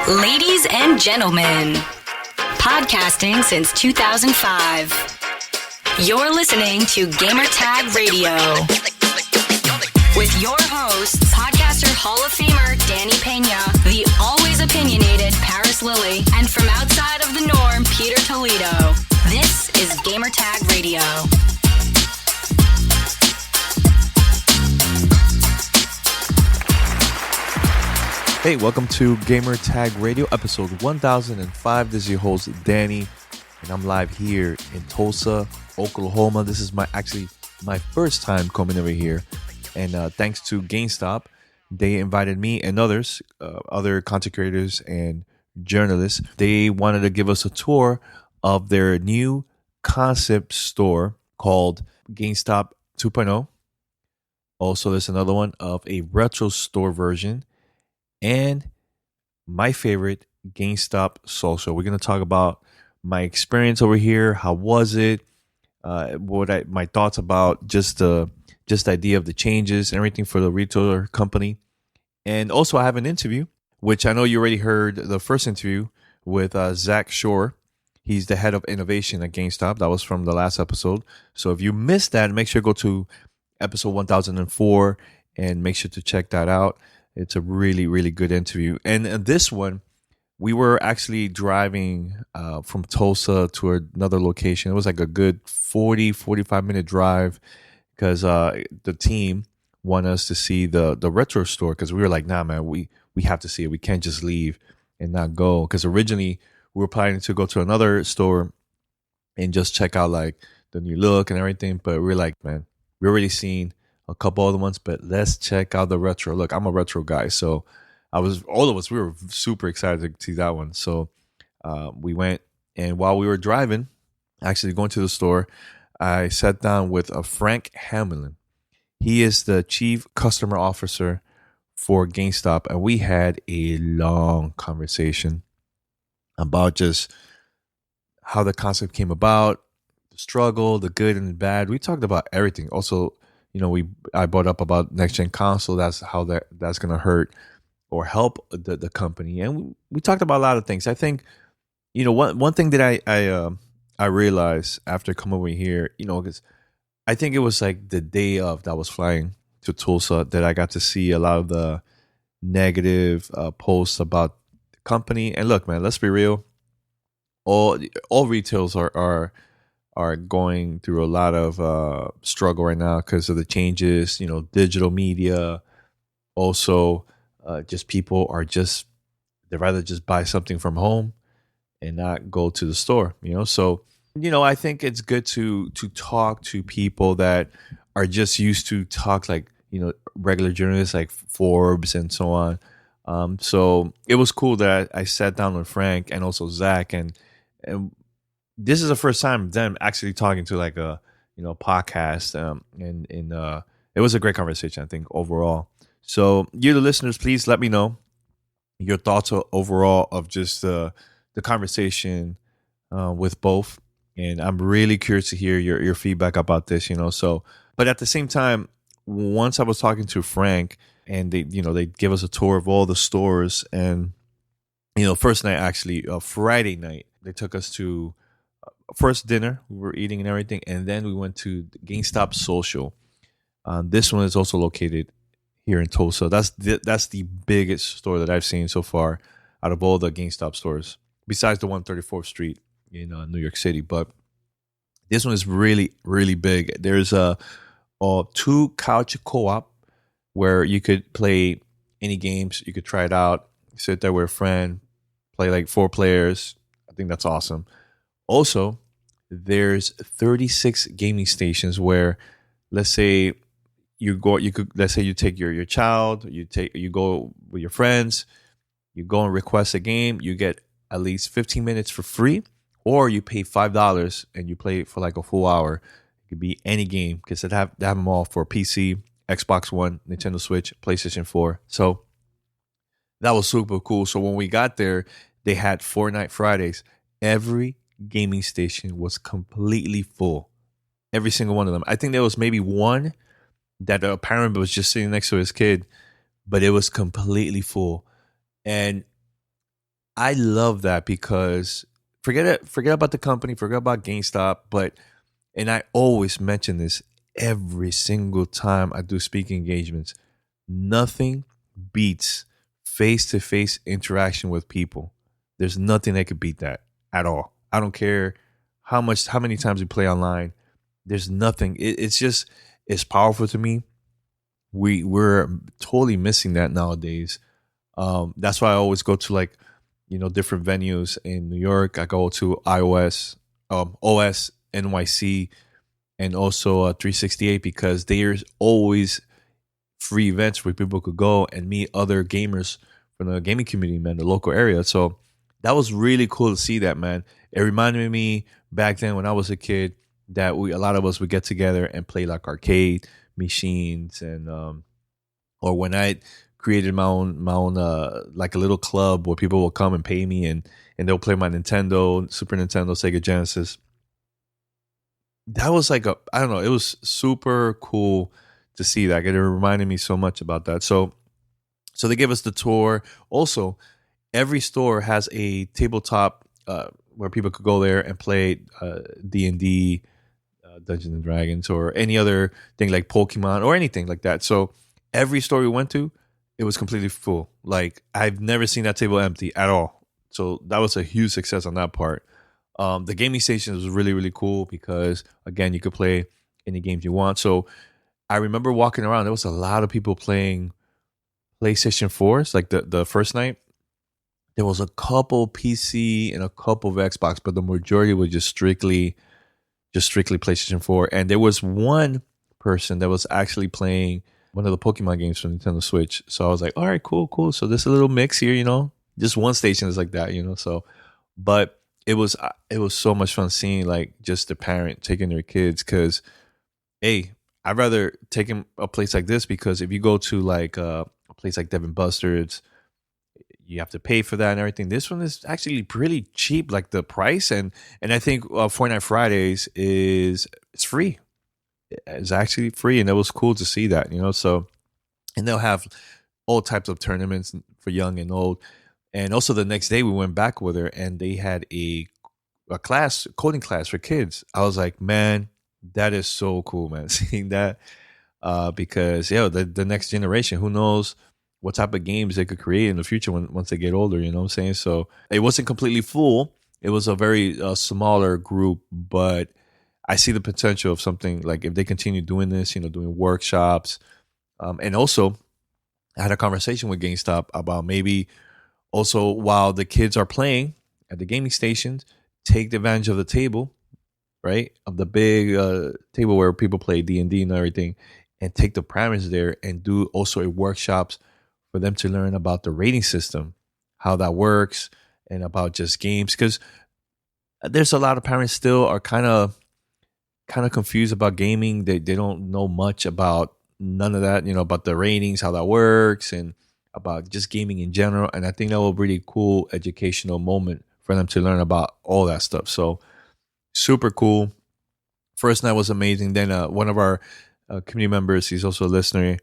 Ladies and gentlemen, podcasting since 2005. You're listening to Gamertag Radio. With your hosts, podcaster Hall of Famer Danny Peña, the always opinionated Paris Lilly, and from outside of the norm, Peter Toledo. This is Gamertag Radio. Hey, welcome to Gamertag Radio, episode 1005. This is your host, Danny, and I'm live here in Tulsa, Oklahoma. This is my first time coming over here, and thanks to GameStop, they invited me and others, other content creators and journalists. They wanted to give us a tour of their new concept store called GameStop 2.0. Also, there's another one of a retro store version. And my favorite, GameStop Social. We're going to talk about my experience over here. How was it? My thoughts about just the idea of the changes and everything for the retailer company. And also, I have an interview, which I know you already heard the first interview with Zach Shore. He's the head of innovation at GameStop. That was from the last episode. So if you missed that, make sure to go to episode 1004 and make sure to check that out. It's a really, really good interview. And this one, we were actually driving from Tulsa to another location. It was like a good 45-minute drive because the team wanted us to see the retro store because we were like, nah, man, we have to see it. We can't just leave and not go. Because originally, we were planning to go to another store and just check out like the new look and everything. But we're like, man, we already seen a couple other ones, but let's check out the retro. Look, I'm a retro guy, so all of us, we were super excited to see that one. So we went, and while we were driving, actually going to the store, I sat down with Frank Hamlin. He is the chief customer officer for GameStop, and we had a long conversation about just how the concept came about, the struggle, the good and the bad. We talked about everything. Also, you know, I brought up about next gen console. That's how that's going to hurt or help the company, and we talked about a lot of things. I think, you know, one thing that I realized after coming over here, you know, because I think it was like the day of that I was flying to Tulsa that I got to see a lot of the negative posts about the company. And look, man, let's be real. All retailers are going through a lot of struggle right now because of the changes, you know, digital media. Also, just people are they'd rather just buy something from home and not go to the store, you know. So, you know, I think it's good to talk to people that are just used to talk like, you know, regular journalists like Forbes and so on. So it was cool that I sat down with Frank and also Zach and this is the first time them actually talking to like a, you know, podcast, and it was a great conversation, I think, overall. So you, the listeners, please let me know your thoughts overall of just the conversation with both, and I'm really curious to hear your feedback about this, you know. So, but at the same time, once I was talking to Frank, and they give us a tour of all the stores, and you know, first night actually, Friday night, they took us to first dinner. We were eating and everything, and then we went to the GameStop Social. This one is also located here in Tulsa. That's the biggest store that I've seen so far out of all the GameStop stores, besides the 134th Street in New York City. But this one is really, really big. There's a 2-couch co-op where you could play any games. You could try it out, sit there with a friend, play like 4 players. I think that's awesome. Also, there's 36 gaming stations where, let's say let's say you take your child, you go with your friends, you go and request a game, you get at least 15 minutes for free, or you pay $5 and you play for like a full hour. It could be any game because they have them all for PC, Xbox One, Nintendo Switch, PlayStation 4. So that was super cool. So when we got there, they had Fortnite Fridays. Every gaming station was completely full. Every single one of them. I think there was maybe one that a parent was just sitting next to his kid, but it was completely full. And I love that because forget about the company, forget about GameStop, and I always mention this every single time I do speaking engagements. Nothing beats face-to-face interaction with people. There's nothing that could beat that at all. I don't care how many times we play online. There's nothing. It's powerful to me. We're totally missing that nowadays. That's why I always go to different venues in New York. I go to OS NYC, and also 368 because there's always free events where people could go and meet other gamers from the gaming community, man, the local area. So that was really cool to see that, man. It reminded me back then when I was a kid that a lot of us would get together and play like arcade machines, and or when I created my own like a little club where people will come and pay me, and they'll play my Nintendo, Super Nintendo, Sega Genesis. That was I don't know, it was super cool to see that. It reminded me so much about that. So they gave us the tour. Also, every store has a tabletop where people could go there and play D&D, Dungeons and Dragons, or any other thing like Pokemon or anything like that. So every store we went to, it was completely full. Like, I've never seen that table empty at all. So that was a huge success on that part. The gaming station was really, really cool because, again, you could play any games you want. So I remember walking around. There was a lot of people playing PlayStation 4s. Like the first night, there was a couple PC and a couple of Xbox, but the majority was just strictly PlayStation 4. And there was one person that was actually playing one of the Pokemon games from Nintendo Switch. So I was like, all right, cool. So there's a little mix here, Just one station is like that, So, but it was so much fun seeing like just the parent taking their kids, because, hey, I'd rather take them a place like this, because if you go to like a place like Dave & Buster's, you have to pay for that and everything. This one is actually pretty cheap, like the price, and I think Fortnite Fridays it's free. It's actually free, and it was cool to see that, So, and they'll have all types of tournaments for young and old. And also the next day we went back with her, and they had a coding class for kids. I was like, man, that is so cool, man, seeing that, because the next generation, who knows what type of games they could create in the future once they get older, you know what I'm saying? So it wasn't completely full. It was a very smaller group, but I see the potential of something like, if they continue doing this, doing workshops. And also I had a conversation with GameStop about maybe also, while the kids are playing at the gaming stations, take advantage of the table, right? Of the big table where people play D&D and everything, and take the parameters there and do also workshops for them to learn about the rating system, how that works, and about just games. Because there's a lot of parents still are kind of confused about gaming. They don't know much about none of that, about the ratings, how that works, and about just gaming in general. And I think that will be a really cool educational moment for them to learn about all that stuff. So super cool. First night was amazing. Then one of our community members, he's also a listener,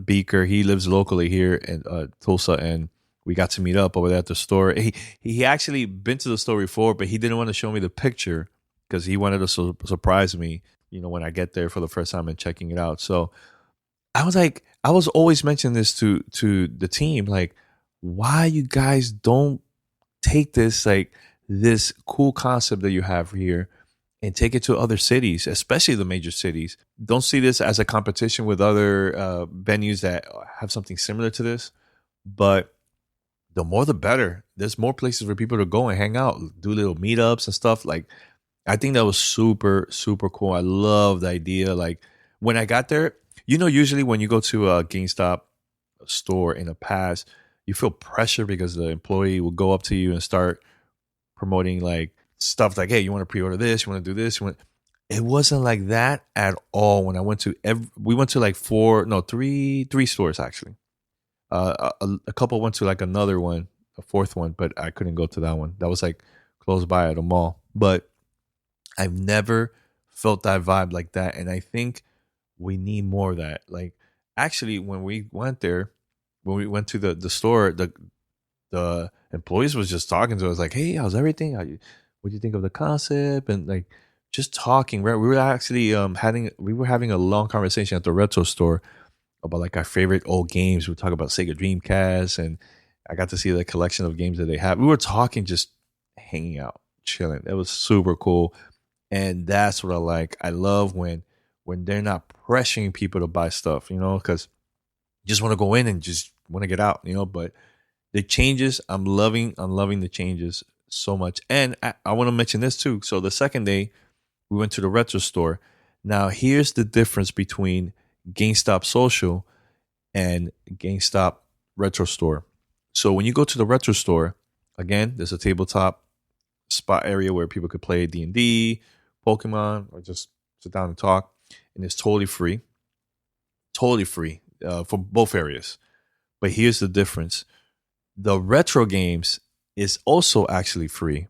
Beaker, he lives locally here in Tulsa, and we got to meet up over there at the store. He actually been to the store before, but he didn't want to show me the picture because he wanted to surprise me, when I get there for the first time and checking it out. So I was always mentioning this to the team, like, why you guys don't take this cool concept that you have here and take it to other cities, especially the major cities. Don't see this as a competition with other venues that have something similar to this, but the more the better. There's more places for people to go and hang out, do little meetups and stuff. Like, I think that was super, super cool. I love the idea. Like, when I got there, usually when you go to a GameStop store in the past, you feel pressure because the employee will go up to you and start promoting like stuff like, hey, you want to pre-order this? You want to do this? It wasn't like that at all. When I went to we went to like three stores actually. A couple went to like another one, a fourth one, but I couldn't go to that one. That was like close by at a mall. But I've never felt that vibe like that, and I think we need more of that. Like, actually, when we went there, when we went to the store, the employees was just talking to us like, hey, how's everything? What do you think of the concept? And like just talking, right? We were actually having a long conversation at the retro store about like our favorite old games. We talk about Sega Dreamcast, and I got to see the collection of games that they have. We were talking, just hanging out, chilling. It was super cool. And that's what I like. I love when they're not pressuring people to buy stuff, because you just want to go in and just want to get out, but the changes, I'm loving the changes so much. And I want to mention this too. So the second day we went to the retro store. Now here's the difference between GameStop Social and GameStop Retro Store. So when you go to the retro store, again, there's a tabletop spot area where people could play D&D, Pokemon, or just sit down and talk. And it's totally free for both areas. But here's the difference. The retro games is also actually free,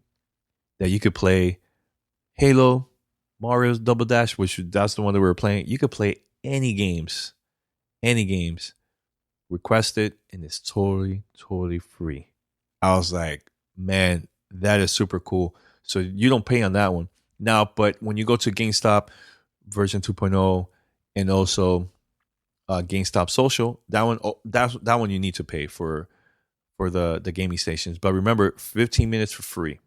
that you could play Halo, Mario's Double Dash, which that's the one that we were playing. You could play any games, request it, and it's totally free. I was like, man, that is super cool. So you don't pay on that one. Now, but when you go to GameStop version 2.0 and also GameStop Social, that one you need to pay for the gaming stations. But remember, 15 minutes for free.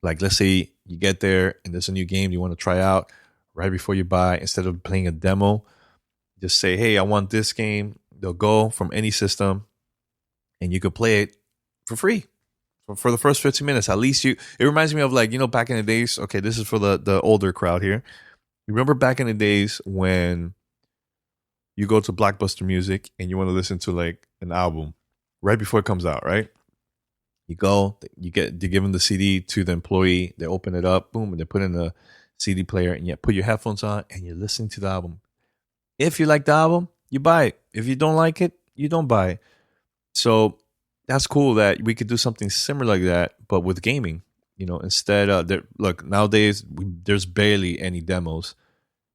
Like, let's say you get there and there's a new game you want to try out right before you buy. Instead of playing a demo, just say, hey, I want this game. They'll go from any system and you can play it for free for the first 15 minutes. At least it reminds me of like, back in the days. Okay, this is for the older crowd here. You remember back in the days when you go to Blockbuster Music and you want to listen to like an album right before it comes out, right? You go, you give them the CD to the employee. They open it up, boom, and they put in the CD player, and you put your headphones on, and you're listening to the album. If you like the album, you buy it. If you don't like it, you don't buy it. So that's cool that we could do something similar like that, but with gaming. Instead, look, nowadays there's barely any demos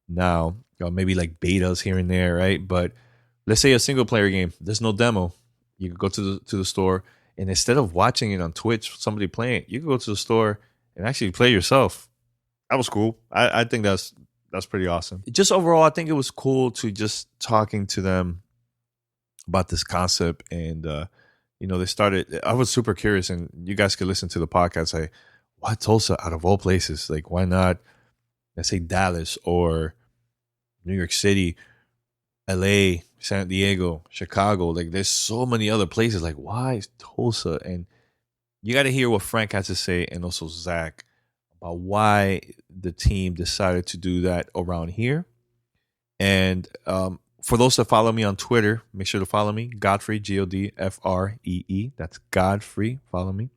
now. Maybe like betas here and there, right? But let's say a single player game, there's no demo. You could go to the store. And instead of watching it on Twitch, somebody playing it, you can go to the store and actually play yourself. That was cool. I think that's pretty awesome. Just overall, I think it was cool to just talking to them about this concept. And, they started, I was super curious, and you guys could listen to the podcast. Like, why Tulsa out of all places? Like, why not, let's say, Dallas or New York City, LA, San Diego, Chicago? Like, there's so many other places. Like, why Tulsa? And you got to hear what Frank has to say, and also Zach, about why the team decided to do that around here. And for those that follow me on Twitter, make sure to follow me, Godfrey, Godfree. That's Godfrey. Follow me.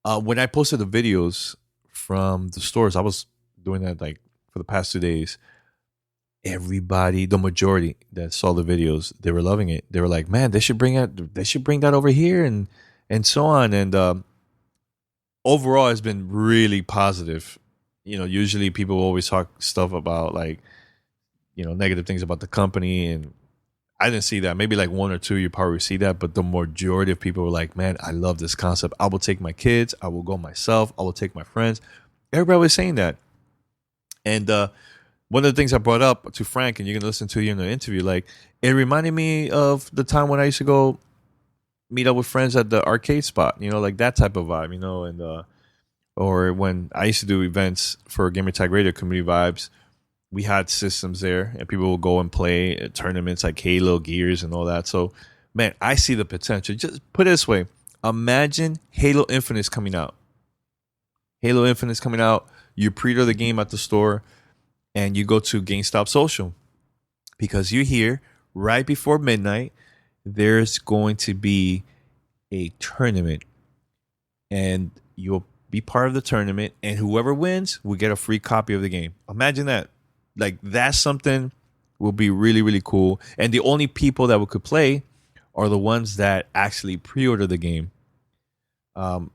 When I posted the videos from the stores, I was doing that like for the past 2 days. Everybody, the majority that saw the videos, they were loving it. They were like, man, they should bring that over here and so on. And overall, it's been really positive. Usually people always talk stuff about like, negative things about the company. And I didn't see that. Maybe like one or two, you probably see that. But the majority of people were like, man, I love this concept. I will take my kids. I will go myself. I will take my friends. Everybody was saying that. And, one of the things I brought up to Frank, and you're going to listen to here in the interview, like, it reminded me of the time when I used to go meet up with friends at the arcade spot, like that type of vibe, and or when I used to do events for Gamertag Radio, Community Vibes, we had systems there, and people would go and play tournaments like Halo, Gears, and all that. So, man, I see the potential. Just put it this way. Imagine Halo Infinite's coming out. You pre-order the game at the store, and you go to GameStop Social, because you hear right before midnight there's going to be a tournament, and you'll be part of the tournament, and whoever wins will get a free copy of the game. Imagine that. Like, that's something will be really, really cool. And the only people that could play are the ones that actually pre-order the game, at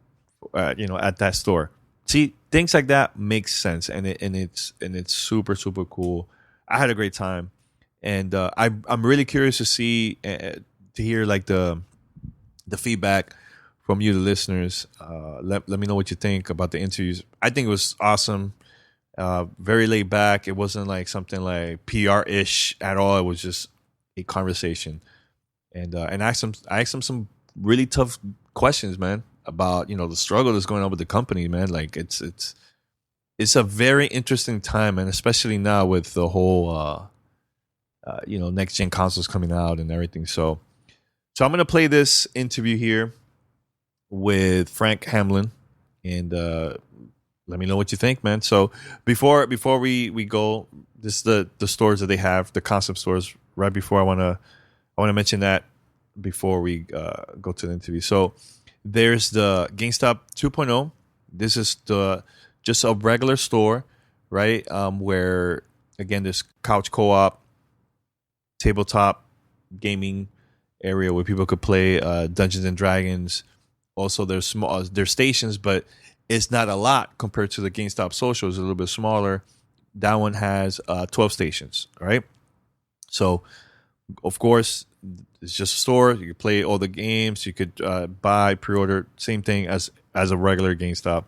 that store. See, things like that make sense, and it's super, super cool. I had a great time, and I'm really curious to see to hear like the the feedback from you, the listeners. Let me know what you think about the interviews. I think it was awesome. Very laid back. It wasn't like something like PR-ish at all. It was just a conversation. And I asked him some really tough questions, man, about the struggle that's going on with the company, man. Like it's a very interesting time, and especially now with the whole next gen consoles coming out and everything. So I'm gonna play this interview here with Frank Hamlin, and let me know what you think, man. So before we go, this is the stores that they have, the concept stores. Right before I wanna mention that before we go to the interview. So there's the GameStop 2.0. This is just a regular store, right? Where again there's couch co-op, tabletop gaming area where people could play Dungeons and Dragons. Also, there's stations, but it's not a lot compared to the GameStop Social. It's a little bit smaller. That one has 12 stations, right? So, of course, it's just a store. You can play all the games. You could buy, pre-order, same thing as a regular GameStop.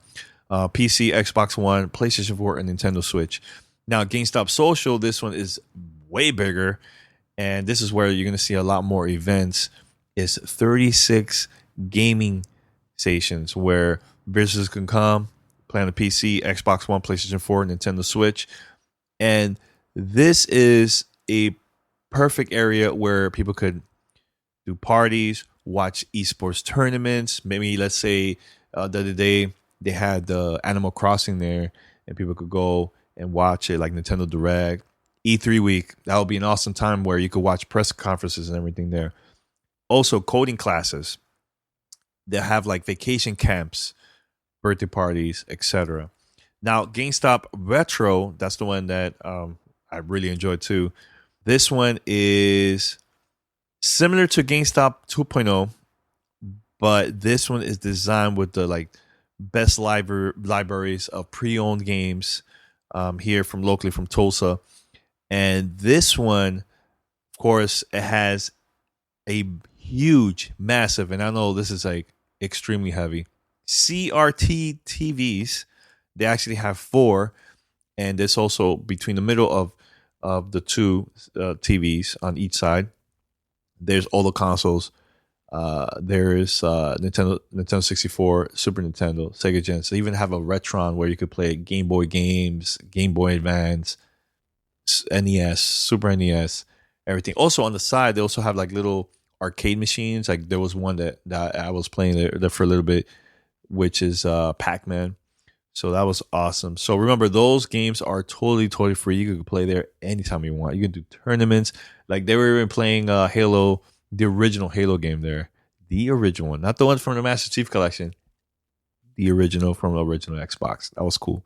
PC, Xbox One, PlayStation 4, and Nintendo Switch. Now, GameStop Social, this one is way bigger, and this is where you're going to see a lot more events. It's 36 gaming stations where visitors can come, play on the PC, Xbox One, PlayStation 4, Nintendo Switch. And this is a perfect area where people could do parties, watch esports tournaments. Maybe let's say the other day they had the Animal Crossing there, and people could go and watch it, like Nintendo Direct, E3 week. That would be an awesome time where you could watch press conferences and everything there. Also, coding classes. They have like vacation camps, birthday parties, etc. Now, GameStop Retro, that's the one that I really enjoyed too. This one is similar to GameStop 2.0, but this one is designed with the like best libraries of pre-owned games here from locally from Tulsa. And this one, of course, it has a huge, massive, and I know this is like extremely heavy, CRT TVs. They actually have 4, and there's also between the middle of the two TVs on each side. There's all the consoles. There is Nintendo 64, Super Nintendo, Sega Genesis. They even have a Retron where you could play Game Boy games, Game Boy Advance, NES, Super NES, everything. Also on the side, they also have like little arcade machines. Like there was one that I was playing there for a little bit, which is Pac-Man. So that was awesome. So remember, those games are totally free. You could play there anytime you want. You can do tournaments. Like they were even playing Halo, the original Halo game there. The original one. Not the one from the Master Chief Collection. The original from the original Xbox. That was cool.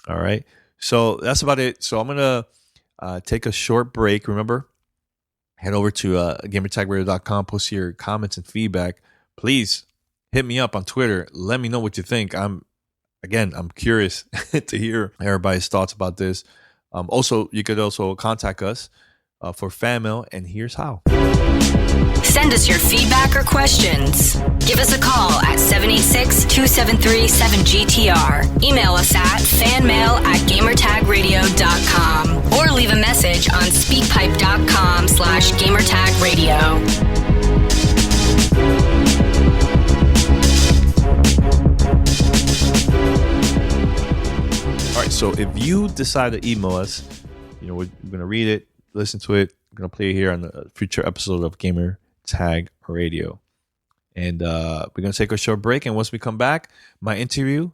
All right. So that's about it. So I'm going to take a short break. Remember, head over to gamertagradio.com. Post your comments and feedback. Please hit me up on Twitter. Let me know what you think. I'm curious to hear everybody's thoughts about this. Also, you could also contact us for fan mail, and here's how. Send us your feedback or questions. Give us a call at 786-273-7GTR. Email us at fanmail@gamertagradio.com or leave a message on speakpipe.com/gamertagradio. All right, so if you decide to email us, we're going to read it, listen to it. We're going to play it here on the future episode of Gamertag Radio. And we're going to take a short break. And once we come back, my interview,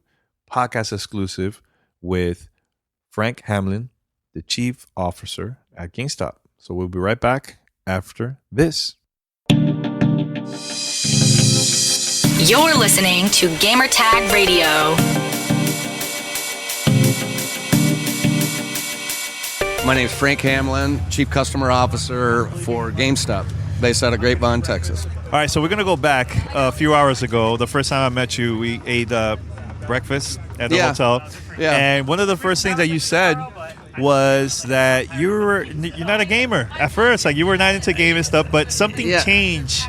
podcast exclusive with Frank Hamlin, the chief officer at GameStop. So we'll be right back after this. You're listening to Gamertag Radio. My name is Frank Hamlin, Chief Customer Officer for GameStop, based out of Grapevine, Texas. All right, so we're going to go back a few hours ago. The first time I met you, we ate breakfast at the hotel. Yeah. And one of the first things that you said was that you're not a gamer at first. Like, you were not into gaming stuff, but something changed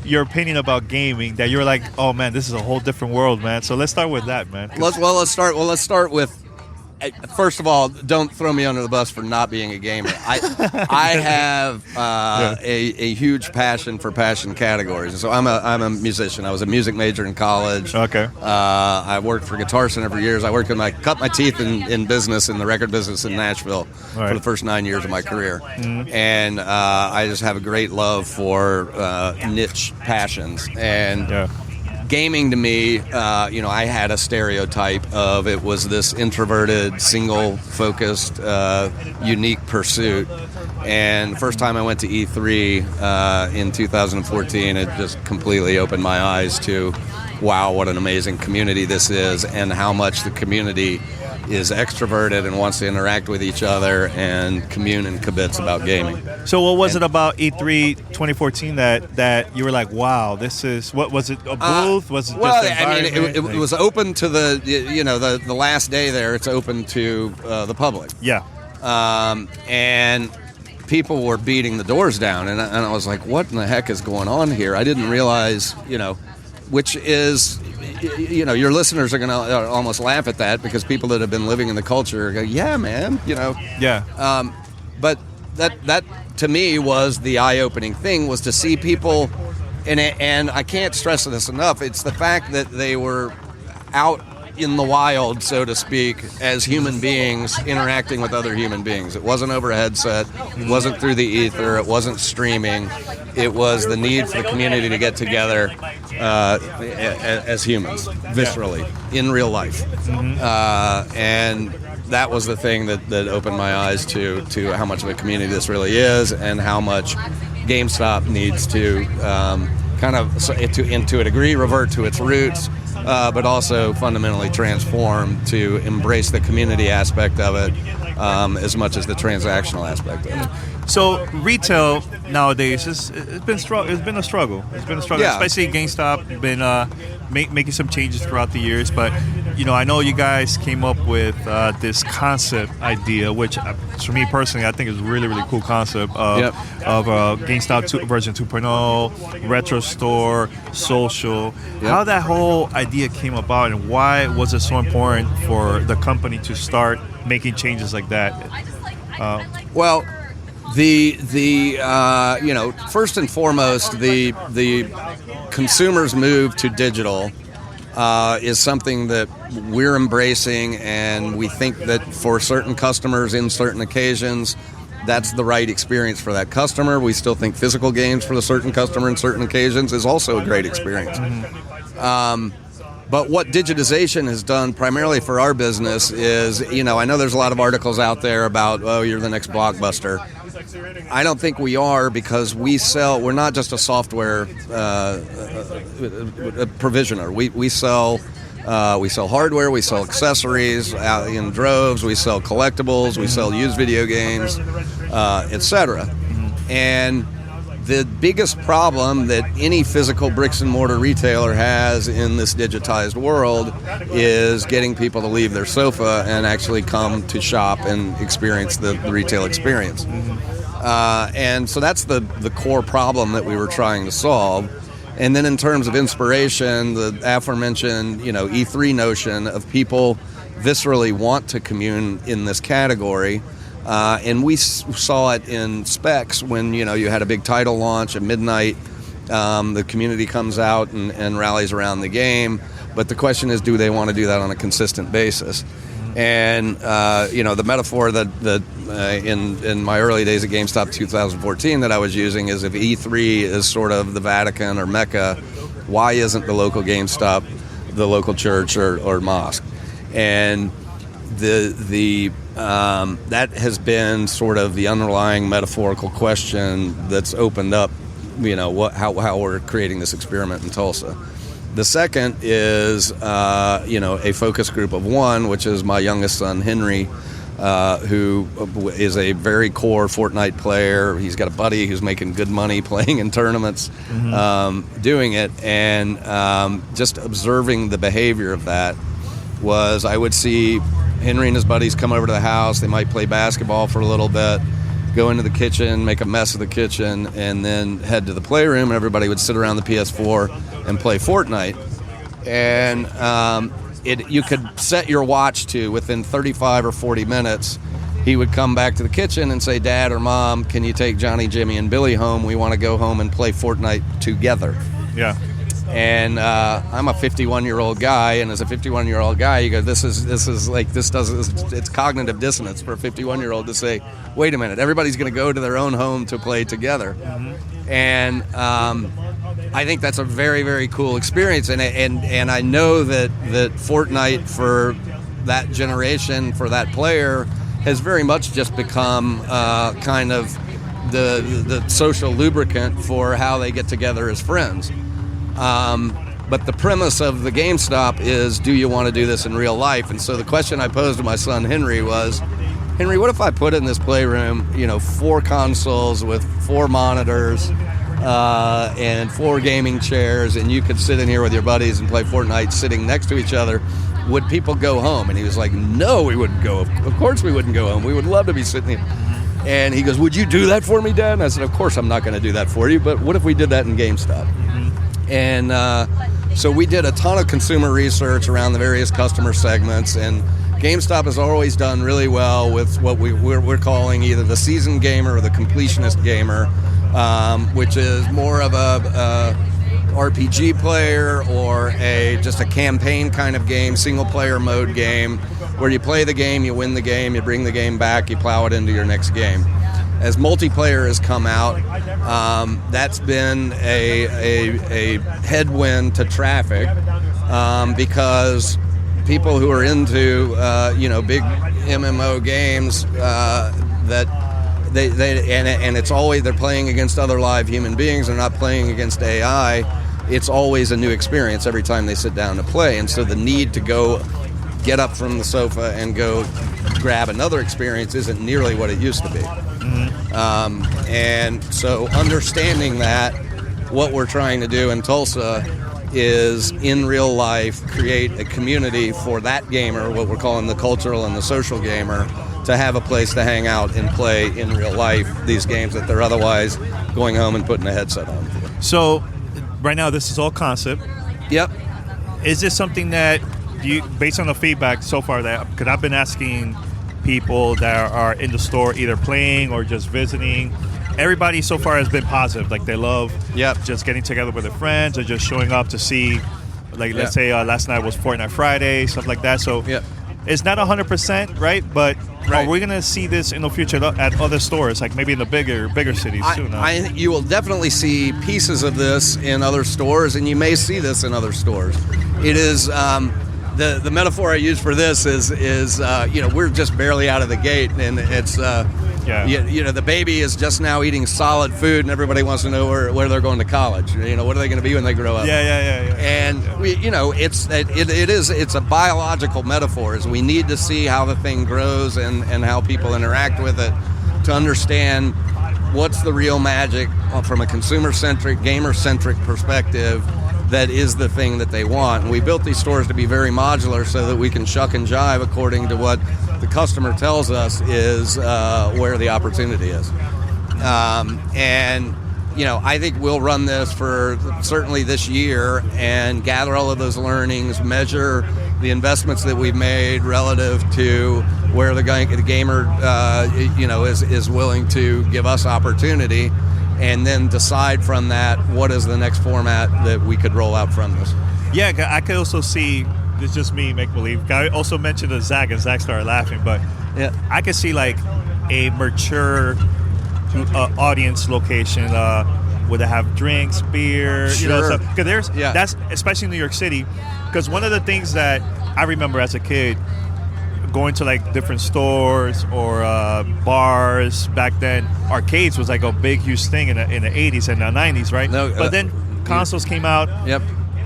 your opinion about gaming that you're like, oh man, this is a whole different world, man? So let's start with that, man. Let's start with. First of all, don't throw me under the bus for not being a gamer. I have a huge passion for passion categories. So I'm a musician. I was a music major in college. Okay. I worked for Guitar Center for years. I cut my teeth in business, in the record business in Nashville for the first 9 years of my career. Mm-hmm. And I just have a great love for niche passions. And gaming to me, I had a stereotype of it was this introverted, single-focused, unique pursuit. And the first time I went to E3 in 2014, it just completely opened my eyes to, wow, what an amazing community this is, and how much the community is extroverted and wants to interact with each other and commune and kibitz about gaming. So what was it about E3 2014 that you were like, wow, this is, what was it, a booth? Was it just it was open to the last day there, it's open to the public. Yeah. And people were beating the doors down, and I was like, what in the heck is going on here? I didn't realize, which is... your listeners are going to almost laugh at that because people that have been living in the culture go, yeah, man, Yeah. But that to me was the eye-opening thing, was to see people, and I can't stress this enough, it's the fact that they were out in the wild, so to speak, as human beings interacting with other human beings. It wasn't over a headset, it wasn't through the ether, it wasn't streaming. It was the need for the community to get together as humans, viscerally, in real life. Mm-hmm. And that was the thing that opened my eyes to how much of a community this really is, and how much GameStop needs to to a degree, revert to its roots, but also fundamentally transform to embrace the community aspect of it as much as the transactional aspect of it. So retail nowadays it's been a struggle. Yeah. Especially GameStop been making some changes throughout the years. But I know you guys came up with this concept idea, which for me personally, I think is a really, really cool concept of GameStop version 2.0, retro store, social. Yep. How that whole idea came about, and why was it so important for the company to start making changes like that? Well. First and foremost, the consumer's move to digital is something that we're embracing, and we think that for certain customers in certain occasions, that's the right experience for that customer. We still think physical games for the certain customer in certain occasions is also a great experience. Mm-hmm. But what digitization has done primarily for our business is, I know there's a lot of articles out there about, oh, you're the next Blockbuster. I don't think we are, because we're not just a software provisioner. We sell hardware, we sell accessories in droves, we sell collectibles, we sell used video games, etc. And the biggest problem that any physical bricks and mortar retailer has in this digitized world is getting people to leave their sofa and actually come to shop and experience the retail experience. And so that's the core problem that we were trying to solve. And then in terms of inspiration, the aforementioned E3 notion of people viscerally want to commune in this category. And we saw it in specs when, you had a big title launch at midnight. The community comes out and rallies around the game. But the question is, do they want to do that on a consistent basis? And, the metaphor that in my early days at GameStop 2014 that I was using is, if E3 is sort of the Vatican or Mecca, why isn't the local GameStop the local church or mosque? And that has been sort of the underlying metaphorical question that's opened up, how we're creating this experiment in Tulsa. The second is, a focus group of one, which is my youngest son, Henry, who is a very core Fortnite player. He's got a buddy who's making good money playing in tournaments, doing it, and just observing the behavior of that was, I would see Henry and his buddies come over to the house. They might play basketball for a little bit, go into the kitchen, make a mess of the kitchen, and then head to the playroom, and everybody would sit around the PS4 and play Fortnite. And you could set your watch to within 35 or 40 minutes, he would come back to the kitchen and say, Dad or Mom, can you take Johnny, Jimmy, and Billy home? We want to go home and play Fortnite together. Yeah. And I'm a 51-year-old guy, and as a 51-year-old guy, you go, it's cognitive dissonance for a 51-year-old to say, wait a minute, everybody's going to go to their own home to play together. Mm-hmm. And I think that's a very, very cool experience, and I know that Fortnite for that generation, for that player, has very much just become kind of the social lubricant for how they get together as friends. But the premise of the GameStop is, do you want to do this in real life? And so the question I posed to my son Henry was, Henry, what if I put in this playroom, 4 consoles with 4 monitors and 4 gaming chairs, and you could sit in here with your buddies and play Fortnite sitting next to each other? Would people go home? And he was like, no, we wouldn't go. Of course we wouldn't go home. We would love to be sitting here. And he goes, would you do that for me, Dad? And I said, of course I'm not going to do that for you, but what if we did that in GameStop? And so we did a ton of consumer research around the various customer segments, and GameStop has always done really well with what we're calling either the seasoned gamer or the completionist gamer, which is more of a RPG player or just a campaign kind of game, single player mode game, where you play the game, you win the game, you bring the game back, you plow it into your next game. As multiplayer has come out, that's been a headwind to traffic because people who are into big MMO games that and it's always they're playing against other live human beings. They're not playing against AI. It's always a new experience every time they sit down to play, and so the need to go get up from the sofa and go grab another experience isn't nearly what it used to be. And so understanding that, what we're trying to do in Tulsa is in real life create a community for that gamer, what we're calling the cultural and the social gamer, to have a place to hang out and play in real life these games that they're otherwise going home and putting a headset on for. So right now this is all concept. Yep. Is this something that you, based on the feedback so far, that because I've been asking people that are in the store either playing or just visiting, everybody so far has been positive. Like they love just getting together with their friends or just showing up to see, like let's say last night was Fortnite Friday, stuff like that. So it's not 100%, right? But are we going to see this in the future at other stores, like maybe in the bigger cities too? No? You will definitely see pieces of this in other stores, and you may see this in other stores. It is the metaphor I use for this is we're just barely out of the gate, and it's the baby is just now eating solid food, and everybody wants to know where they're going to college. What are they going to be when they grow up? And it's a biological metaphor. Is we need to see how the thing grows and how people interact with it to understand what's the real magic from a consumer-centric, gamer-centric perspective that is the thing that they want. And we built these stores to be very modular so that we can shuck and jive according to what the customer tells us is where the opportunity is. I think we'll run this for certainly this year and gather all of those learnings, measure the investments that we've made relative to where the gamer is willing to give us opportunity, and then decide from that what is the next format that we could roll out from this. Yeah, I could also see, it's just me make-believe. I also mentioned to Zach, and Zach started laughing, but I could see like a mature audience location where they have drinks, beer, because that's especially in New York City, because one of the things that I remember as a kid, going to like different stores or bars back then, arcades was like a big huge thing in the 80s and the 90s, right? But then consoles came out.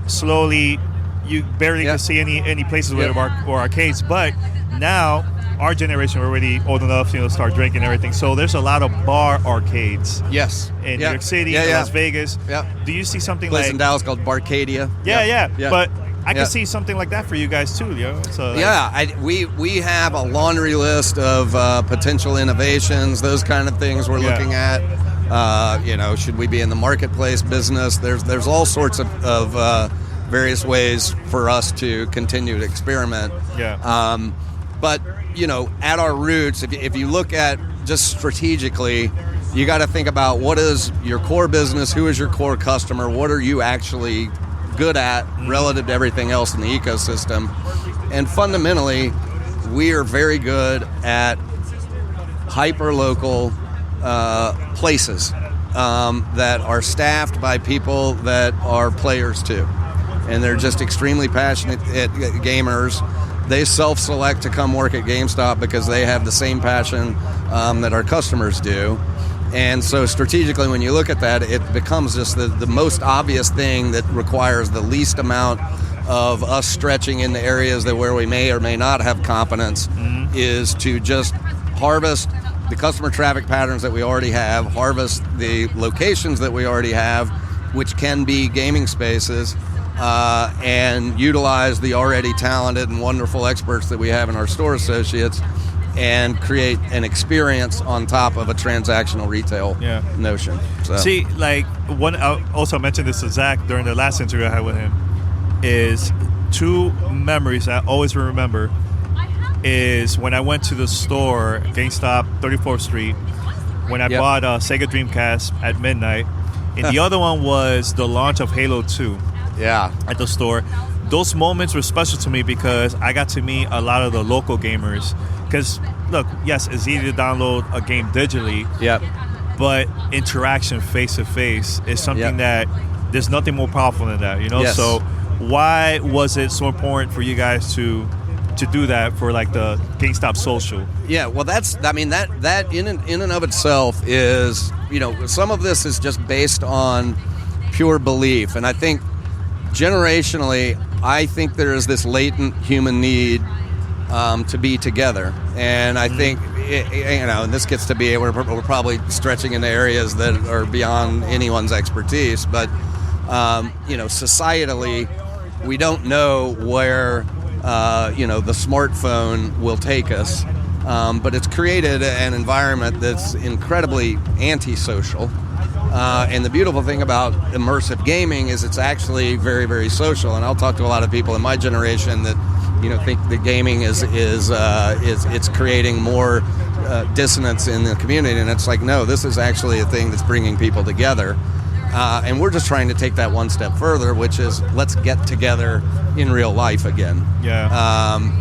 Slowly you barely could see any places where there were arcades, but now our generation are already old enough to start drinking and everything, so there's a lot of bar arcades in New York City, Las Vegas. Do you see something place like in Dallas called Barcadia? But I can see something like that for you guys too, yo. So we have a laundry list of potential innovations, those kind of things we're looking at. Should we be in the marketplace business? There's all sorts of various ways for us to continue to experiment. Yeah. But at our roots, if you look at just strategically, you got to think about what is your core business, who is your core customer, what are you actually good at relative to everything else in the ecosystem. And fundamentally, we are very good at hyper-local places that are staffed by people that are players too. And they're just extremely passionate gamers. They self-select to come work at GameStop because they have the same passion that our customers do. And so strategically, when you look at that, it becomes just the most obvious thing that requires the least amount of us stretching into areas where we may or may not have competence, is to just harvest the customer traffic patterns that we already have, harvest the locations that we already have, which can be gaming spaces, and utilize the already talented and wonderful experts that we have in our store associates, and create an experience on top of a transactional retail notion. So. See, like I also mentioned this to Zach during the last interview I had with him, is two memories I always remember is when I went to the store, GameStop 34th Street, when I bought a Sega Dreamcast at midnight, and the other one was the launch of Halo 2 at the store. Those moments were special to me because I got to meet a lot of the local gamers. Because, look, yes, it's easy to download a game digitally, but interaction face-to-face is something that there's nothing more powerful than that, Yes. So why was it so important for you guys to do that for, like, the GameStop Social? Yeah, well, that in and of itself is, some of this is just based on pure belief. And I think generationally, I think there is this latent human need to be together, and I think and this gets to be we're probably stretching into areas that are beyond anyone's expertise, but societally, we don't know where the smartphone will take us, but it's created an environment that's incredibly antisocial. And the beautiful thing about immersive gaming is it's actually very, very social. And I'll talk to a lot of people in my generation that think that gaming is it's creating more dissonance in the community, and it's like, no, this is actually a thing that's bringing people together. And we're just trying to take that one step further, which is let's get together in real life again.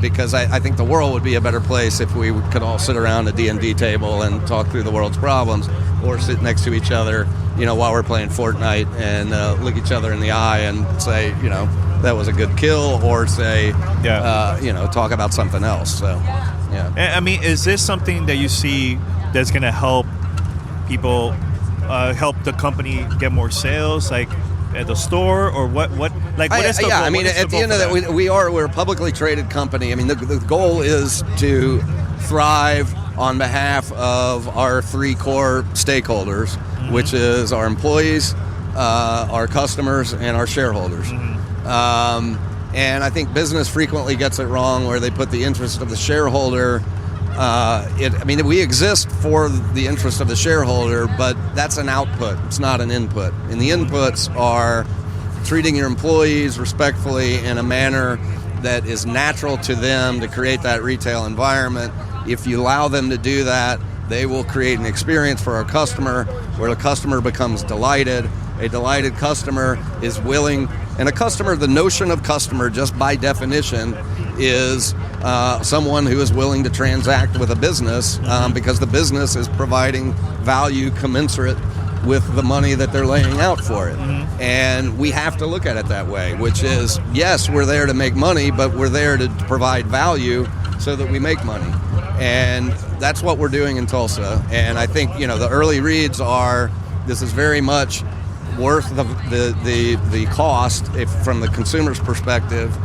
Because I think the world would be a better place if we could all sit around a D&D table and talk through the world's problems, or sit next to each other, while we're playing Fortnite and look each other in the eye and say, that was a good kill, or say, talk about something else. So, I mean, is this something that you see that's going to help people, help the company get more sales, like at the store, or what is the goal? I mean, at the end of that, we're a publicly traded company. I mean, the goal is to thrive on behalf of our three core stakeholders, which is our employees, our customers, and our shareholders. And I think business frequently gets it wrong, where they put the interest of the shareholder. We exist for the interest of the shareholder, but that's an output. It's not an input. And the inputs are treating your employees respectfully in a manner that is natural to them to create that retail environment. If you allow them to do that, they will create an experience for our customer where the customer becomes delighted. A delighted customer is willing, and the notion of customer, just by definition, is someone who is willing to transact with a business because the business is providing value commensurate with the money that they're laying out for it. And we have to look at it that way, which is, yes, we're there to make money, but we're there to provide value so that we make money. And that's what we're doing in Tulsa. And I think, the early reads are, this is very much worth the cost from the consumer's perspective,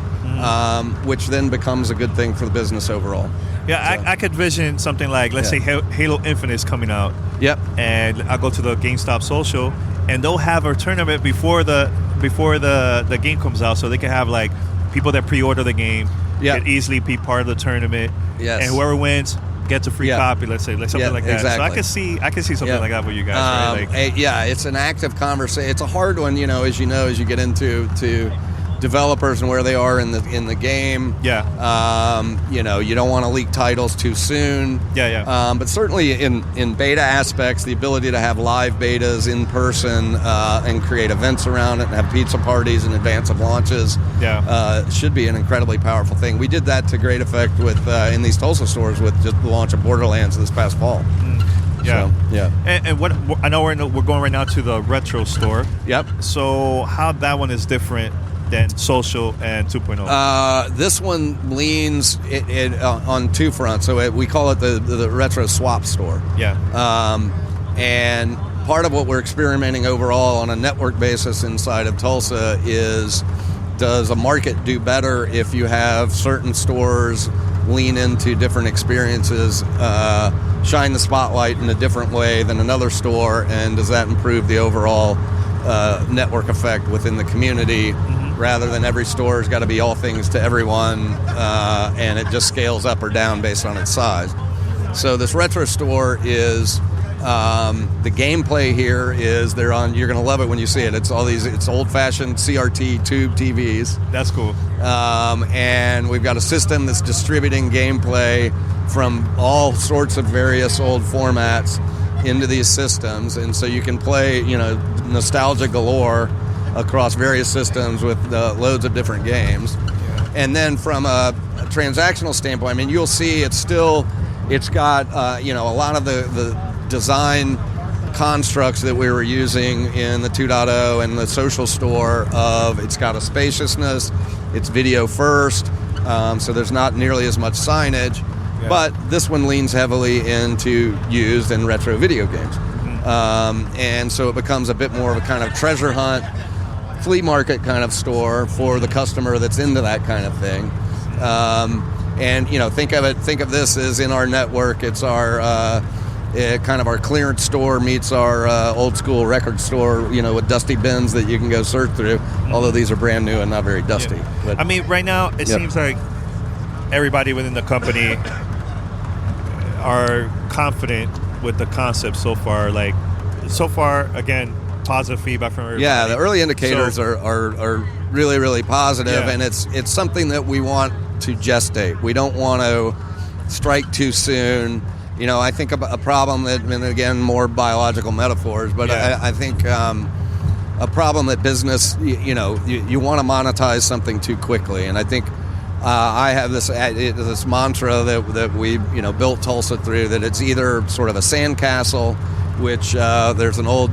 which then becomes a good thing for the business overall. Yeah, so. I could vision something like, let's say Halo Infinite is coming out. Yep. And I'll go to the GameStop Social, and they'll have a tournament before the game comes out, so they can have like people that pre-order the game Yeah. can easily be part of the tournament. Yes. And whoever wins gets a free Yeah. copy. Let's say, like something like that. exactly. So I can see something like that with you guys. Right? It's an active conversation. It's a hard one, as you get into developers and where they are in the game. Yeah. You don't want to leak titles too soon. Yeah. But certainly in beta aspects, the ability to have live betas in person and create events around it and have pizza parties in advance of launches should be an incredibly powerful thing. We did that to great effect with in these Tulsa stores with just the launch of Borderlands this past fall. Yeah. So, yeah. And what I know we're going right now to the retro store. Yep. So how that one is different than social and 2.0? This one leans on two fronts. So we call it the retro swap store. Yeah. And part of what we're experimenting overall on a network basis inside of Tulsa is, does a market do better if you have certain stores lean into different experiences, shine the spotlight in a different way than another store, and does that improve the overall network effect within the community, rather than every store's got to be all things to everyone, and it just scales up or down based on its size. So this retro store is the gameplay here is you're going to love it when you see it. It's old-fashioned CRT tube TVs. That's cool. And we've got a system that's distributing gameplay from all sorts of various old formats into these systems, and so you can play, nostalgia galore across various systems with loads of different games. And then from a transactional standpoint, I mean, you'll see it's got a lot of the design constructs that we were using in the 2.0 and the social store. It's got a spaciousness, it's video first, so there's not nearly as much signage. But this one leans heavily into used and retro video games. And so it becomes a bit more of a kind of treasure hunt, flea market kind of store for the customer that's into that kind of thing. And think of this as in our network, it's our kind of our clearance store meets our old school record store, with dusty bins that you can go search through, although these are brand new and not very dusty. Yeah. But, I mean, right now it seems like everybody within the company are confident with the concept so far. Like, so far, again, positive feedback from everybody. Yeah, the early indicators are really, really positive, and it's something that we want to gestate. We don't want to strike too soon. I think a problem that, and again, more biological metaphors, but I think a problem that business, you want to monetize something too quickly, and I think I have this mantra that we built Tulsa through, that it's either sort of a sandcastle, which there's an old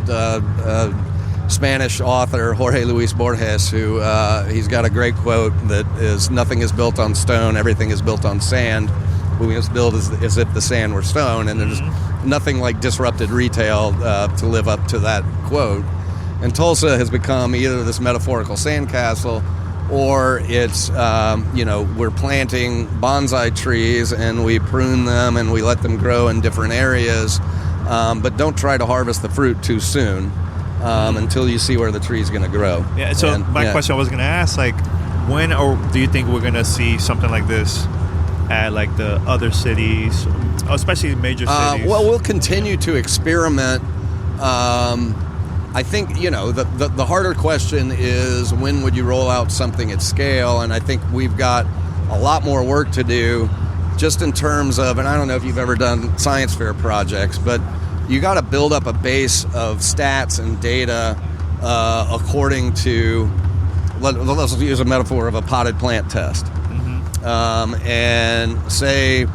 Spanish author, Jorge Luis Borges, who he's got a great quote that is, "Nothing is built on stone, everything is built on sand. We must build as if the sand were stone," and there's nothing like disrupted retail to live up to that quote. And Tulsa has become either this metaphorical sandcastle, or it's, we're planting bonsai trees and we prune them and we let them grow in different areas, but don't try to harvest the fruit too soon until you see where the tree's going to grow. Yeah, so my question I was going to ask, like, when or do you think we're going to see something like this at, like, the other cities, especially major cities? Well, we'll continue to experiment. I think, the harder question is, when would you roll out something at scale? And I think we've got a lot more work to do just in terms of, and I don't know if you've ever done science fair projects, but you got to build up a base of stats and data according to, let's use a metaphor of a potted plant test. And say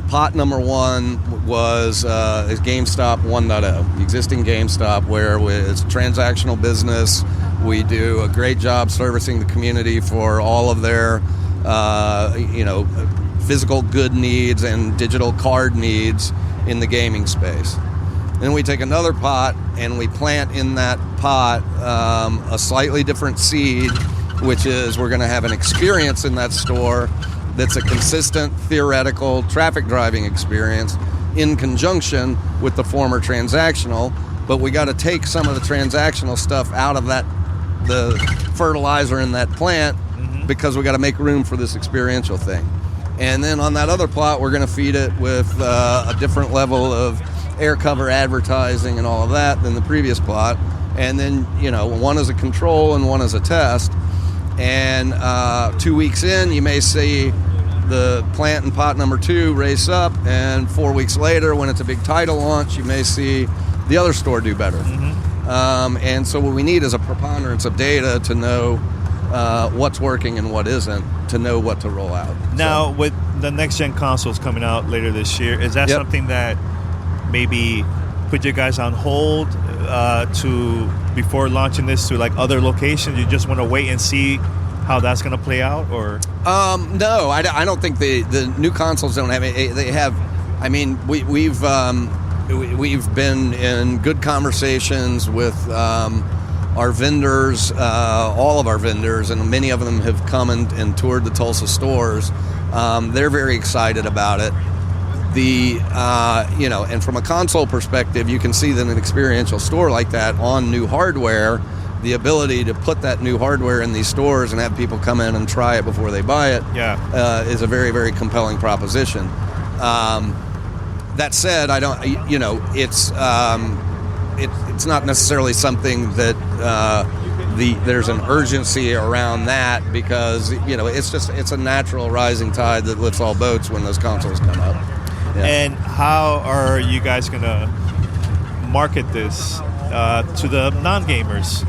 pot number one was is GameStop 1.0, the existing GameStop, where it's a transactional business. We do a great job servicing the community for all of their, physical good needs and digital card needs in the gaming space. Then we take another pot and we plant in that pot a slightly different seed, which is we're going to have an experience in that store that's a consistent theoretical traffic driving experience in conjunction with the former transactional, but we got to take some of the transactional stuff out of that the fertilizer in that plant because we got to make room for this experiential thing. And then on that other plot, we're going to feed it with a different level of air cover advertising and all of that than the previous plot. And then, one is a control and one is a test. And 2 weeks in, you may see the plant in pot number 2 race up, and 4 weeks later, when it's a big title launch, you may see the other store do better. And so what we need is a preponderance of data to know what's working and what isn't, to know what to roll out. Now, with the next-gen consoles coming out later this year, is that something that maybe put you guys on hold before launching this to like other locations? You just want to wait and see how that's going to play out, or? No, I don't think the new consoles don't have it. They have. I mean, we've been in good conversations with our vendors, all of our vendors, and many of them have come and toured the Tulsa stores. They're very excited about it. And from a console perspective, you can see that an experiential store like that on new hardware, the ability to put that new hardware in these stores and have people come in and try it before they buy it is a very, very compelling proposition. That said, I don't. It's not necessarily something that there's an urgency around that, because it's a natural rising tide that lifts all boats when those consoles come up. Yeah. And how are you guys going to market this to the non-gamers?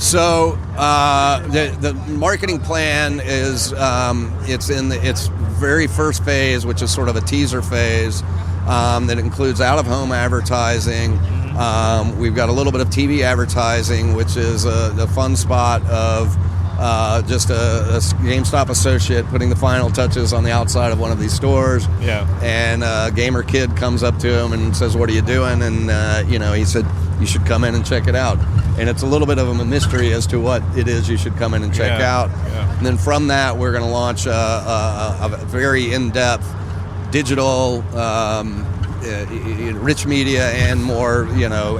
So the marketing plan is it's in its very first phase, which is sort of a teaser phase that includes out-of-home advertising. We've got a little bit of TV advertising, which is the fun spot of just a GameStop associate putting the final touches on the outside of one of these stores. Yeah. And a gamer kid comes up to him and says, "What are you doing?" And he said, "You should come in and check it out." And it's a little bit of a mystery as to what it is you should come in and check out. Yeah. And then from that, we're going to launch a very in-depth digital, rich media and more,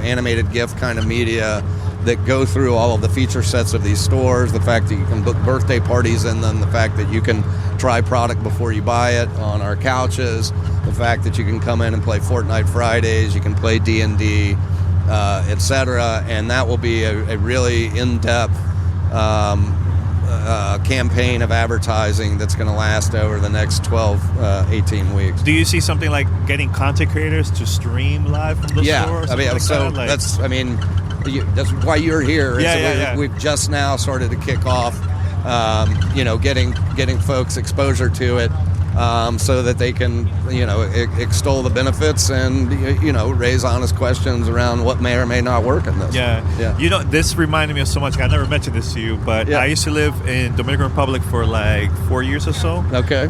animated GIF kind of media that go through all of the feature sets of these stores, the fact that you can book birthday parties in them, the fact that you can try product before you buy it on our couches, the fact that you can come in and play Fortnite Fridays, you can play D&D, etc. And that will be a really in-depth campaign of advertising that's going to last over the next 12, 18 weeks. Do you see something like getting content creators to stream live from the store? That's why you're here. We've just now started to kick off, getting folks exposure to it, so that they can, extol the benefits and, raise honest questions around what may or may not work in this. Yeah. This reminded me of so much. I never mentioned this to you, but I used to live in Dominican Republic for like 4 years or so. Okay.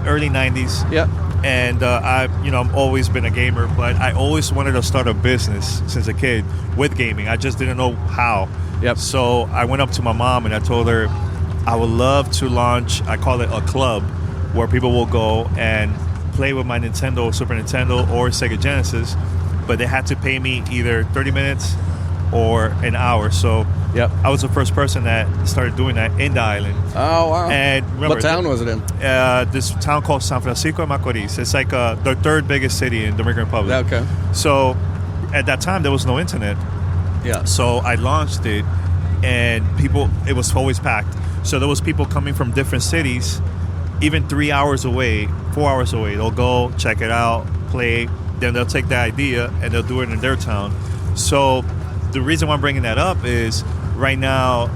Early 90s. Yeah. And I've always been a gamer, but I always wanted to start a business since a kid with gaming. I just didn't know how. Yep. So I went up to my mom and I told her I would love to launch, I call it a club, where people will go and play with my Nintendo, Super Nintendo, or Sega Genesis, but they had to pay me either 30 minutes or an hour. So I was the first person that started doing that in the island. Oh, wow. And remember, what town was it in? This town called San Francisco de Macorís. It's like the third biggest city in Dominican Republic. Okay. So at that time, there was no internet. Yeah. So I launched it, and it was always packed. So there was people coming from different cities, even 3 hours away, 4 hours away. They'll go, check it out, play, then they'll take the idea and they'll do it in their town. So the reason why I'm bringing that up is right now,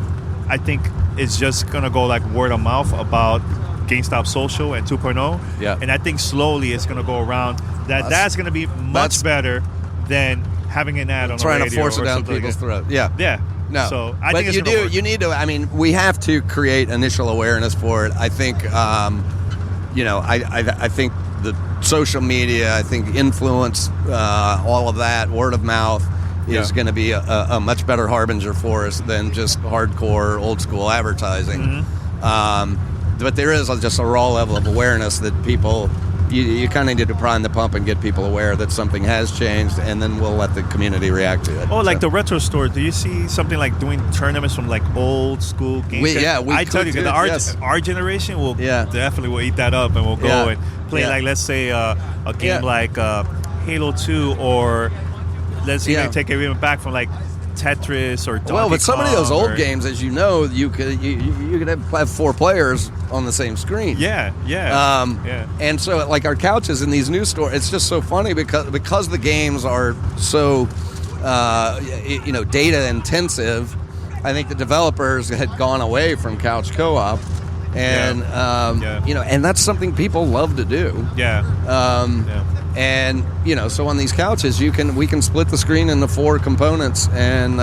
I think it's just going to go like word of mouth about GameStop Social and 2.0. Yeah. And I think slowly it's going to go around. That's going to be much better than having an ad on the radio. Trying to force it down people's throat. Yeah. Yeah. No. So I think you need to, we have to create initial awareness for it. I think, I think the social media, I think influence, all of that, word of mouth is going to be a much better harbinger for us than just hardcore old school advertising. But there is just a raw level of awareness that people you kind of need to prime the pump and get people aware that something has changed, and then we'll let the community react to it. Oh, like the retro store. Do you see something like doing tournaments from like old school games? I tell you, our generation will definitely will eat that up, and we'll go and play like, let's say a game like Halo 2, or let's even take it even back from like Tetris or Donkey Kong. Well, but some of those old games, as you know, you could have 4 players on the same screen. Yeah. And so, like our couches in these new stores, it's just so funny because the games are so data intensive. I think the developers had gone away from couch co-op, and and that's something people love to do. And so on these couches, we can split the screen into 4 components, and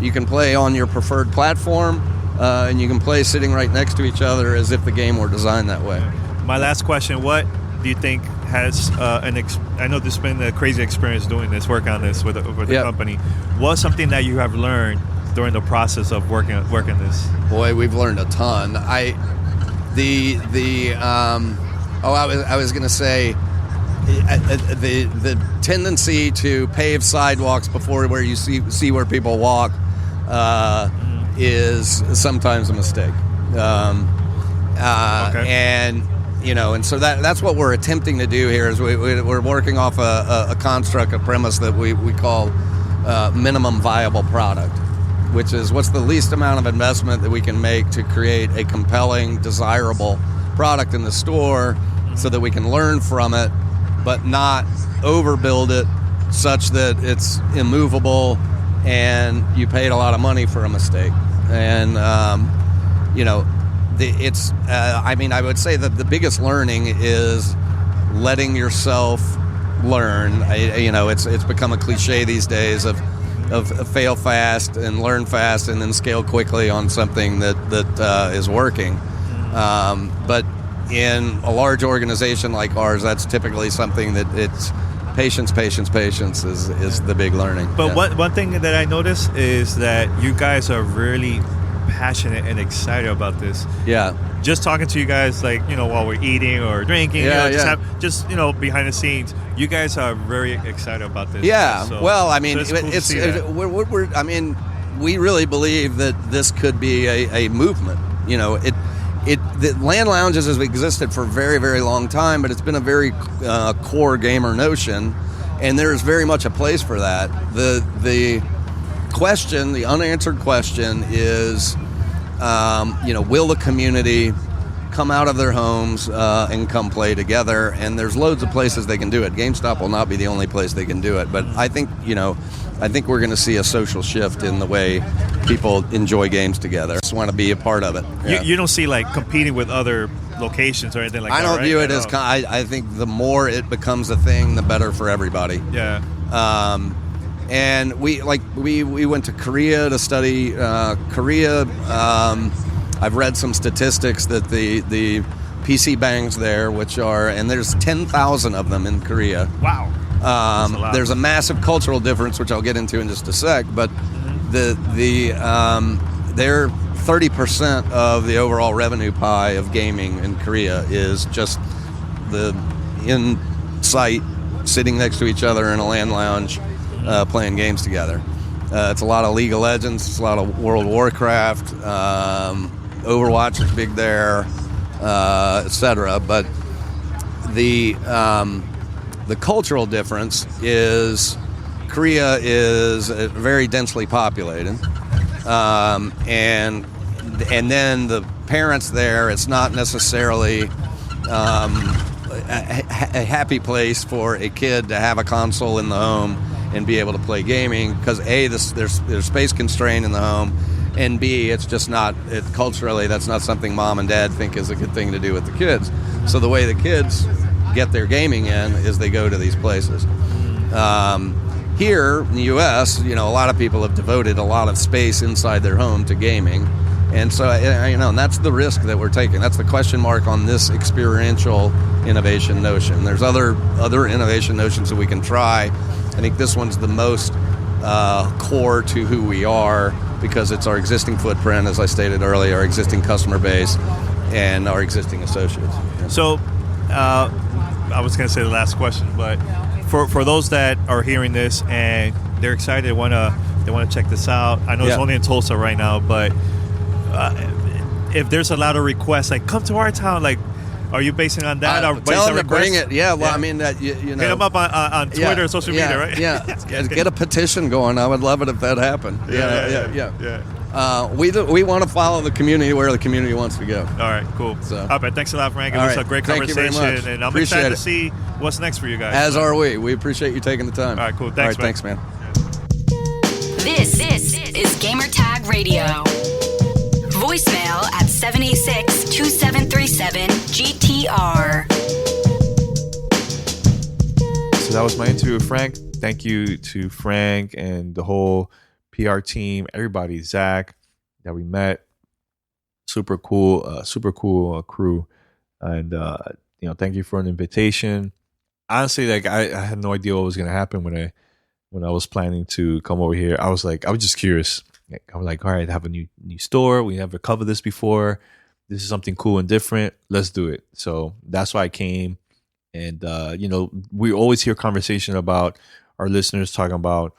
you can play on your preferred platform, and you can play sitting right next to each other as if the game were designed that way. My last question: what do you think has I know this has been a crazy experience doing this, working on this with the company. What's something that you have learned during the process of working this? Boy, we've learned a ton. I was going to say. The tendency to pave sidewalks before where you see where people walk is sometimes a mistake. And and so that's what we're attempting to do here. Is we're working off a construct, a premise that we call minimum viable product, which is what's the least amount of investment that we can make to create a compelling, desirable product in the store, so that we can learn from it, but not overbuild it such that it's immovable and you paid a lot of money for a mistake. And I would say that the biggest learning is letting yourself learn. It's become a cliche these days of fail fast and learn fast and then scale quickly on something that is working. But in a large organization like ours, that's typically something that it's patience is the big learning. But one thing that I noticed is that you guys are really passionate and excited about this. Yeah. Just talking to you guys, like, while we're eating or drinking, just behind the scenes, you guys are very excited about this. Yeah. So, well, I mean, we really believe that this could be a movement. The land lounges has existed for a very, very long time, but it's been a very core gamer notion, and there's very much a place for that. The unanswered question is, will the community come out of their homes and come play together? And there's loads of places they can do it. GameStop will not be the only place they can do it, but I think we're going to see a social shift in the way people enjoy games together. Just want to be a part of it. Yeah. You don't see like competing with other locations or anything like that. I don't view it as. I think the more it becomes a thing, the better for everybody. Yeah. And we went to Korea to study Korea. I've read some statistics that the PC bangs there, and there's 10,000 of them in Korea. Wow. There's a massive cultural difference, which I'll get into in just a sec, but they're 30% of the overall revenue pie of gaming in Korea is just the in-sight, sitting next to each other in a LAN lounge, playing games together. It's a lot of League of Legends, it's a lot of World of Warcraft, Overwatch is big there, etc. But the cultural difference is Korea is very densely populated, and then the parents there, it's not necessarily a happy place for a kid to have a console in the home and be able to play gaming, because A, there's space constraint in the home, and B, it's just not, culturally, that's not something mom and dad think is a good thing to do with the kids. So the way the kids get their gaming in is they go to these places. Here in the U.S., a lot of people have devoted a lot of space inside their home to gaming, and so and that's the risk that we're taking. That's the question mark on this experiential innovation notion. There's other innovation notions that we can try. I think this one's the most core to who we are, because it's our existing footprint, as I stated earlier, our existing customer base, and our existing associates. So I was going to say the last question, but for those that are hearing this and they're excited, they want to check this out. I know it's only in Tulsa right now, but if there's a lot of requests, like come to our town, like, are you basing on that? Tell them to bring it. Yeah, well, I mean, that you know, hit them up on Twitter and social media, right? Yeah, get a petition going. I would love it if that happened. Yeah. We want to follow the community where the community wants to go. All right, cool. So, all right, thanks a lot, Frank. It was a great conversation, and I'm excited to see what's next for you guys. As are we. We appreciate you taking the time. All right, cool. Thanks, man. This is Gamertag Radio. Voicemail at 786-2737-GTR. So that was my interview with Frank. Thank you to Frank and the whole PR team, everybody, Zach that we met. Super cool crew. And, thank you for an invitation. Honestly, like I had no idea what was going to happen when I was planning to come over here. I was just curious. I was like, all right, I have a new store. We never covered this before. This is something cool and different. Let's do it. So that's why I came. And, we always hear conversation about our listeners talking about,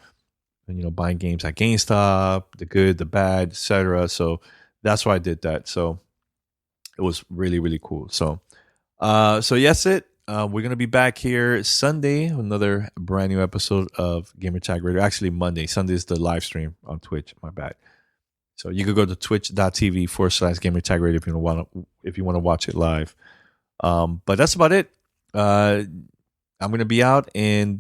buying games at GameStop, the good, the bad, etc. So that's why I did that. So it was really, really cool. So yes, we're going to be back here Sunday, another brand new episode of Gamertag Radio. Actually, Monday. Sunday is the live stream on Twitch. My bad. So you could go to twitch.tv/Gamertag Radio if you want to watch it live. But that's about it. I'm going to be out, and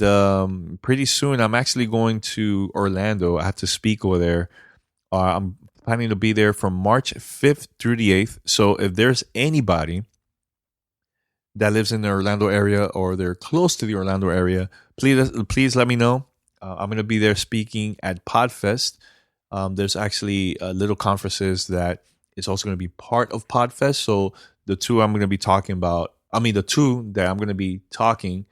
pretty soon I'm actually going to Orlando. I have to speak over there. I'm planning to be there from March 5th through the 8th. So if there's anybody that lives in the Orlando area or they're close to the Orlando area, please let me know. I'm going to be there speaking at Podfest. There's actually little conferences that is also going to be part of Podfest. So the two that I'm going to be talking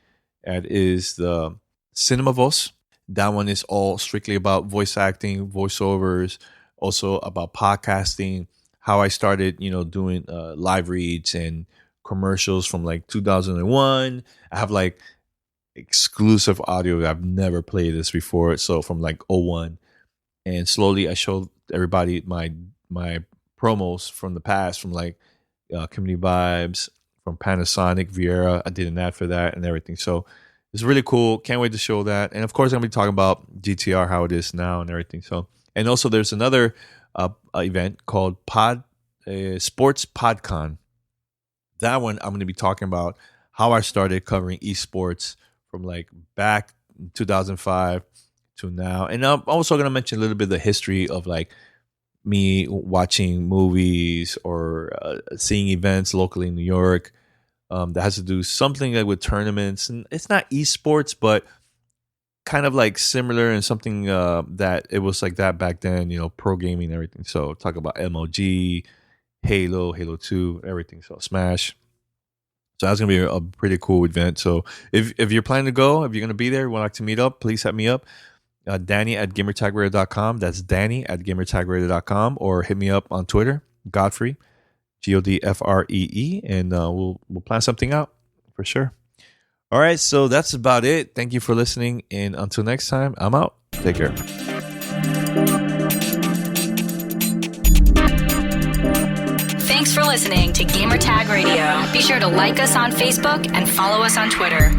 at is the Cinema Voice. That one is all strictly about voice acting, voiceovers, also about podcasting, how I started, doing live reads and commercials from like 2001. I have like exclusive audio that I've never played this before. So from like 01, and slowly I showed everybody my promos from the past, from like Community Vibes, from Panasonic, Viera. I did an ad for that and everything. So it's really cool. Can't wait to show that. And of course, I'm going to be talking about GTR, how it is now and everything. So, and also there's another event called Sports PodCon. That one, I'm going to be talking about how I started covering esports from like back in 2005 to now. And I'm also going to mention a little bit of the history of like me watching movies or seeing events locally in New York that has to do something like with tournaments. And it's not esports, but kind of like similar and something that it was like that back then, pro gaming and everything. So talk about MLG, Halo 2, everything. So Smash. So that's going to be a pretty cool event. So if you're planning to go, if you're going to be there, would like to meet up, please hit me up. Danny at gamertagradio.com. That's Danny at gamertagradio.com, or hit me up on Twitter, Godfrey, Godfree, and we'll plan something out for sure. All right, so that's about it. Thank you for listening, and until next time, I'm out. Take care. Thanks for listening to Gamertag Radio. Be sure to like us on Facebook and follow us on Twitter.